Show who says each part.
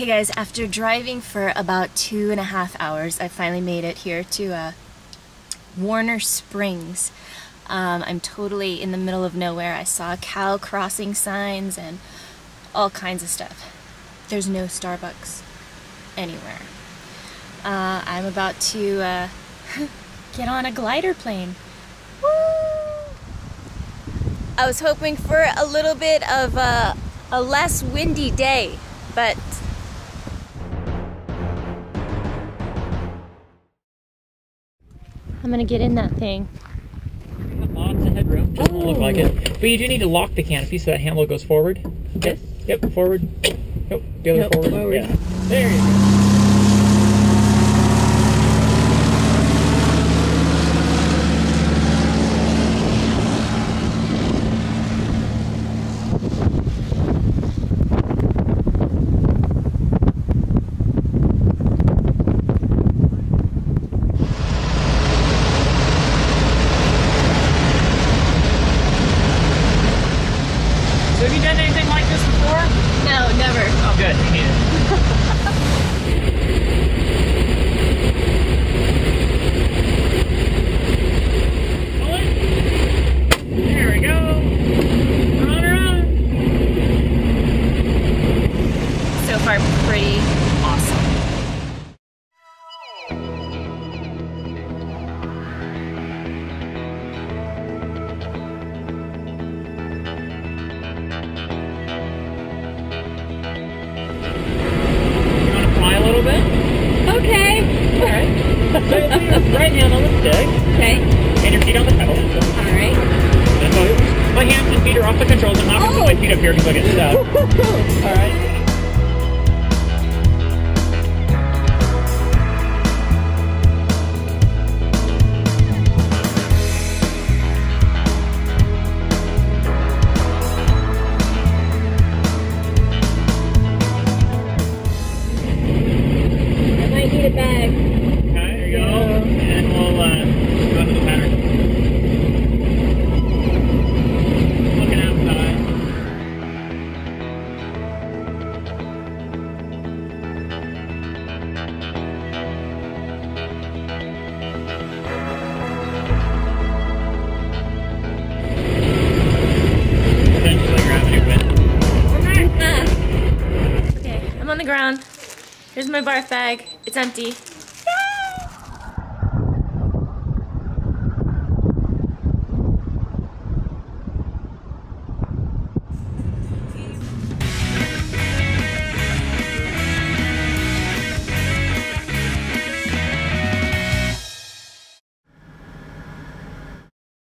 Speaker 1: Okay guys, after driving for about 2.5 hours, I finally made it here to Warner Springs. I'm totally in the middle of nowhere. I saw cow crossing signs and all kinds of stuff. There's no Starbucks anywhere. I'm about to get on a glider plane. Woo! I was hoping for a little bit of a less windy day, but I'm gonna get in that thing.
Speaker 2: You have lots of headroom. Doesn't look like it. But you do need to lock the canopy so that handle goes forward.
Speaker 1: Yes.
Speaker 2: Yep, forward. Nope, the other
Speaker 1: Nope,
Speaker 2: forward. Yeah. There you go. So have you done anything like this before?
Speaker 1: No, never.
Speaker 2: Oh, good. Me neither. There we go. Run.
Speaker 1: So far, pretty awesome. Okay.
Speaker 2: Alright. So your right hand on the stick.
Speaker 1: Okay.
Speaker 2: And your feet on the pedal.
Speaker 1: Alright.
Speaker 2: My hands and feet are off the controls. I'm not going to put my feet up here because I get stuck. Alright.
Speaker 1: Need a bag.
Speaker 2: Okay, there you go. And we'll go to the pattern. Looking outside. Potentially gravity wind.
Speaker 1: Okay, I'm on the ground. Here's my barf bag. It's empty.